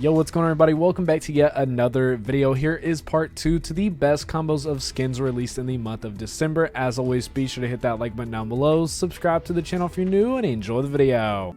Yo, what's going on, everybody? Welcome back to yet another video. Here is part 2 to the best combos of skins released in the month of December. As always, be sure to hit that like button down below, subscribe to the channel if you're new, and enjoy the video.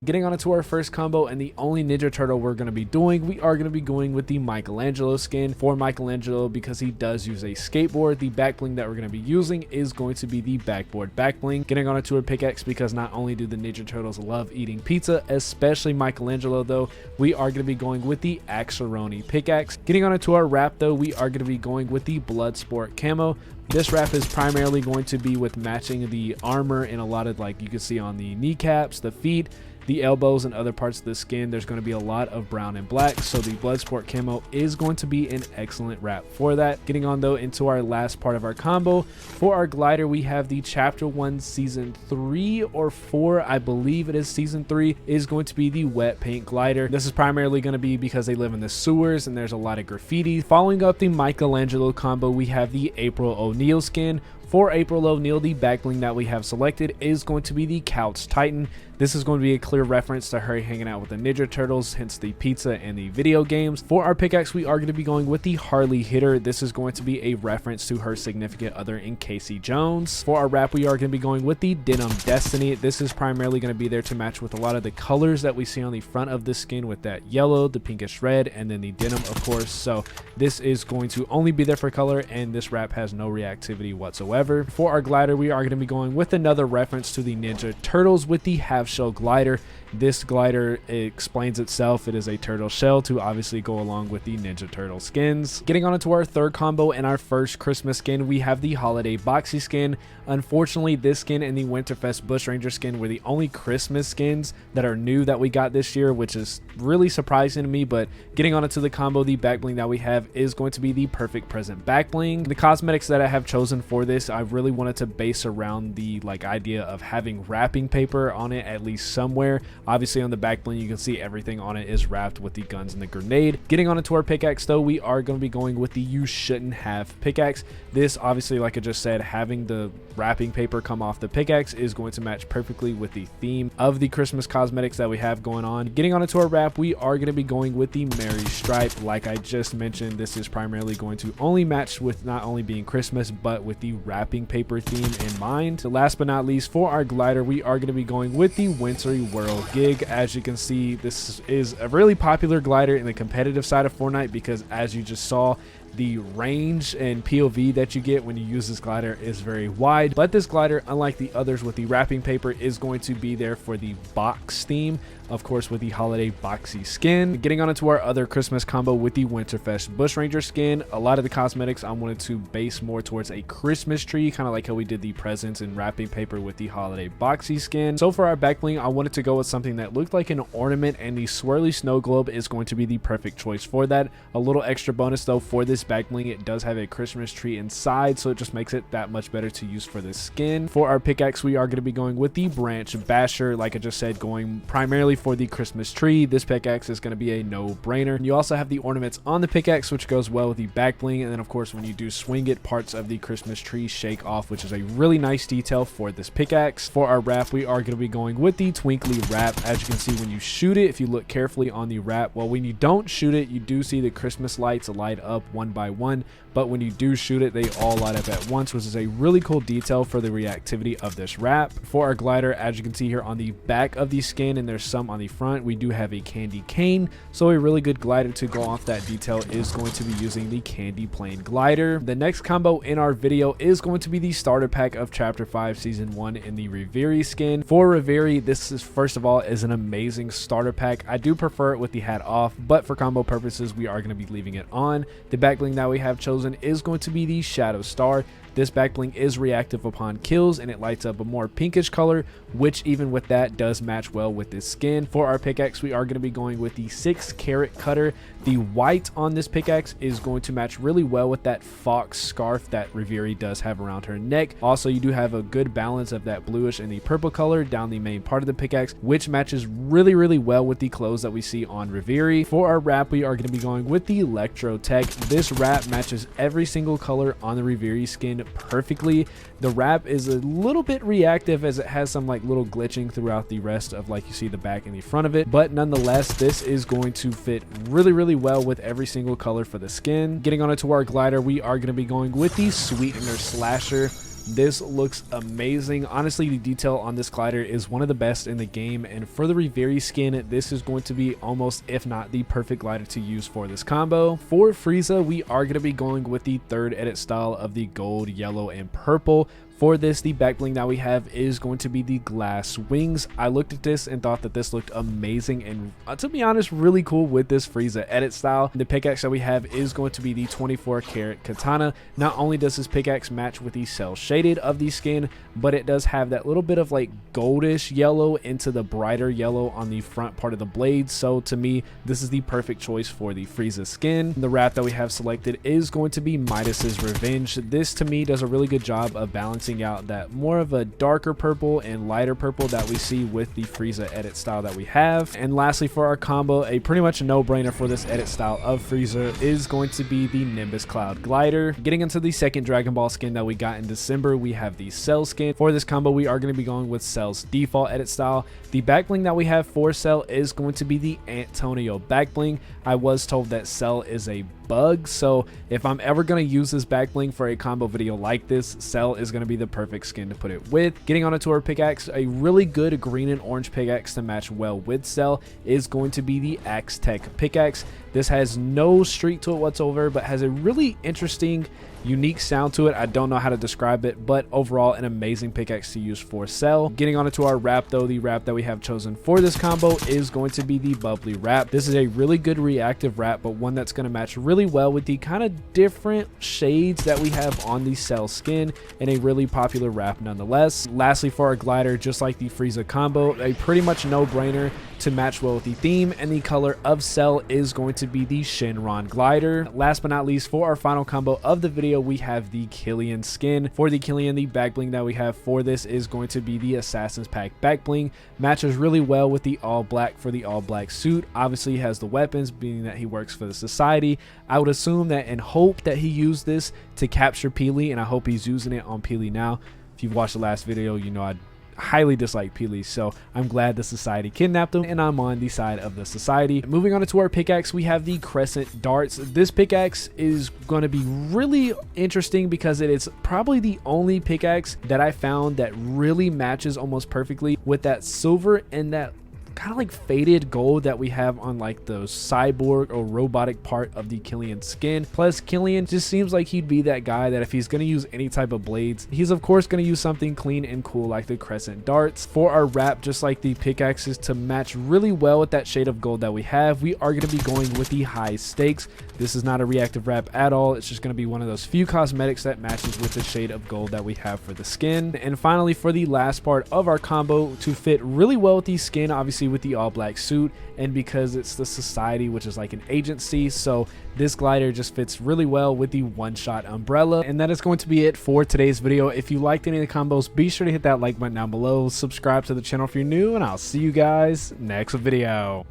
Getting on into our first combo, and the only Ninja Turtle we're going to be doing, we are going to be going with the Michelangelo skin. For Michelangelo, because he does use a skateboard, the back bling that we're going to be using is going to be the backboard back bling. Getting on into a pickaxe, because not only do the Ninja Turtles love eating pizza, especially Michelangelo though, we are going to be going with the Axeroni pickaxe. Getting on into our wrap though, we are going to be going with the Bloodsport camo. This wrap is primarily going to be with matching the armor and a lot of, like you can see on the kneecaps, the feet, the elbows, and other parts of the skin. There's going to be a lot of brown and black, so the Bloodsport camo is going to be an excellent wrap for that. Getting on though into our last part of our combo, for our glider we have the chapter 1 season 3 or 4, I believe it is season 3, is going to be the wet paint glider. This is primarily going to be because they live in the sewers and there's a lot of graffiti. Following up the Michelangelo combo, we have the April O'Neil skin. For April O'Neil, the back bling that we have selected is going to be the Couch Titan. This is going to be a clear reference to her hanging out with the Ninja Turtles, hence the pizza and the video games. For our pickaxe, we are going to be going with the Harley Hitter. This is going to be a reference to her significant other in Casey Jones. For our wrap, we are going to be going with the Denim Destiny. This is primarily going to be there to match with a lot of the colors that we see on the front of the skin, with that yellow, the pinkish red, and then the denim, of course. So this is going to only be there for color, and this wrap has no reactivity whatsoever. For our glider, we are going to be going with another reference to the Ninja Turtles with the half shell glider. This glider explains itself. It is a turtle shell to obviously go along with the Ninja Turtle skins. Getting on into our third combo and our first Christmas skin, we have the Holiday Boxy skin. Unfortunately, this skin and the Winterfest Bushranger skin were the only Christmas skins that are new that we got this year, which is really surprising to me. But getting on into the combo, the back bling that we have is going to be the Perfect Present back bling. The cosmetics that I have chosen for this, I really wanted to base around the idea of having wrapping paper on it at least somewhere. Obviously on the back bling you can see everything on it is wrapped with the guns and the grenade. Getting on into our pickaxe though, we are going to be going with the You Shouldn't Have pickaxe. This obviously, like I just said, having the wrapping paper come off the pickaxe is going to match perfectly with the theme of the Christmas cosmetics that we have going on. Getting on into our wrap, we are going to be going with the Merry Stripe. Like I just mentioned, this is primarily going to only match with not only being Christmas but with the wrapping paper theme in mind. So last but not least, for our glider, we are going to be going with the Wintry Whirl Gig. As you can see, this is a really popular glider in the competitive side of Fortnite because, as you just saw, the range and POV that you get when you use this glider is very wide. But this glider, unlike the others with the wrapping paper, is going to be there for the box theme, of course, with the Holiday Boxy skin. Getting on into our other Christmas combo with the Winterfest Bushranger skin, a lot of the cosmetics I wanted to base more towards a Christmas tree, kind of like how we did the presents and wrapping paper with the Holiday Boxy skin. So for our back bling, I wanted to go with something that looked like an ornament, and the swirly snow globe is going to be the perfect choice for that. A little extra bonus though, for this back bling, it does have a Christmas tree inside, so it just makes it that much better to use for this skin. For our pickaxe, we are going to be going with the Branch Basher. Like I just said, going primarily for the Christmas tree. This pickaxe is going to be a no-brainer. You also have the ornaments on the pickaxe, which goes well with the back bling, and then of course when you do swing it, parts of the Christmas tree shake off, which is a really nice detail for this pickaxe. For our wrap, we are going to be going with the Twinkly Wrap. As you can see, when you shoot it, if you look carefully on the wrap, well, when you don't shoot it, you do see the Christmas lights light up one by one, but when you do shoot it, they all light up at once, which is a really cool detail for the reactivity of this wrap. For our glider, as you can see here on the back of the skin, and there's some on the front, we do have a candy cane, so a really good glider to go off that detail is going to be using the Candy Plane glider. The next combo in our video is going to be the starter pack of chapter 5 season 1 in the Reverie skin. For Reverie, this is first of all is an amazing starter pack. I do prefer it with the hat off, but for combo purposes we are going to be leaving it on. The back bling that we have chosen is going to be the Shadow Star. This back bling is reactive upon kills, and it lights up a more pinkish color, which even with that does match well with this skin. For our pickaxe, we are going to be going with the 6 Carat Cutter. The white on this pickaxe is going to match really well with that fox scarf that Reverie does have around her neck. Also, you do have a good balance of that bluish and the purple color down the main part of the pickaxe, which matches really well with the clothes that we see on Reverie. For our wrap, we are going to be going with the Electro Tech. This wrap matches every single color on the Reverie skin fit perfectly. The wrap is a little bit reactive as it has some like little glitching throughout the rest of, like, you see the back and the front of it, but nonetheless this is going to fit really well with every single color for the skin. Getting on to our glider, we are going to be going with the Sweetener Slasher. This looks amazing. Honestly, the detail on this glider is one of the best in the game, and for the Reverie skin, this is going to be almost, if not the perfect glider to use for this combo. For Frieza, we are going to be going with the third edit style of the gold, yellow, and purple. For this, the back bling that we have is going to be the glass wings. I looked at this and thought that this looked amazing and, to be honest, really cool with this Frieza edit style. The pickaxe that we have is going to be the 24 karat katana. Not only does this pickaxe match with the cell shaded of the skin, but it does have that little bit of like goldish yellow into the brighter yellow on the front part of the blade. So to me, this is the perfect choice for the Frieza skin. The wrap that we have selected is going to be Midas's Revenge. This to me does a really good job of balancing out that more of a darker purple and lighter purple that we see with the Frieza edit style that we have. And lastly, for our combo, a pretty much no-brainer for this edit style of Frieza is going to be the Nimbus Cloud Glider. Getting into the second Dragon Ball skin that we got in December, we have the Cell skin. For this combo, we are going to be going with Cell's default edit style. The back bling that we have for Cell is going to be the Antonio back bling. I was told that Cell is a bug, so if I'm ever going to use this back bling for a combo video like this, Cell is going to be the perfect skin to put it with. Getting on into our pickaxe, a really good green and orange pickaxe to match well with Cell is going to be the Axe Tech pickaxe. This has no streak to it whatsoever, but has a really interesting, unique sound to it. I don't know how to describe it, but overall an amazing pickaxe to use for Cell. Getting on into our wrap though, the wrap that we have chosen for this combo is going to be the Bubbly Wrap. This is a really good reactive wrap, but one that's going to match really well with the kind of different shades that we have on the Cell skin, and a really popular wrap nonetheless. Lastly, for our glider, just like the Frieza combo, a pretty much no-brainer to match well with the theme, and the color of Cell is going to be the Shenron glider. Last but not least, for our final combo of the video, we have the Killian skin. For the Killian, the back bling that we have for this is going to be the Assassin's Pack back bling. Matches really well with the all black for the all black suit. Obviously he has the weapons, being that he works for the society. I would assume that and hope that he used this to capture Peely, and I hope he's using it on Peely now. If you've watched the last video, you know I highly dislike Peely, so I'm glad the society kidnapped him, and I'm on the side of the society. Moving on to our pickaxe, we have the Crescent Darts. This pickaxe is going to be really interesting because it is probably the only pickaxe that I found that really matches almost perfectly with that silver and that kind of like faded gold that we have on like the cyborg or robotic part of the Killian skin. Plus, Killian just seems like he'd be that guy that if he's going to use any type of blades, he's of course going to use something clean and cool like the Crescent Darts. For our wrap, just like the pickaxes, to match really well with that shade of gold that we have, we are going to be going with the High Stakes. This is not a reactive wrap at all. It's just going to be one of those few cosmetics that matches with the shade of gold that we have for the skin. And finally, for the last part of our combo, to fit really well with the skin, obviously with the all black suit, and because it's the society, which is like an agency, so this glider just fits really well with the one-shot umbrella. And that is going to be it for today's video. If you liked any of the combos, be sure to hit that like button down below, subscribe to the channel if you're new, and I'll see you guys next video.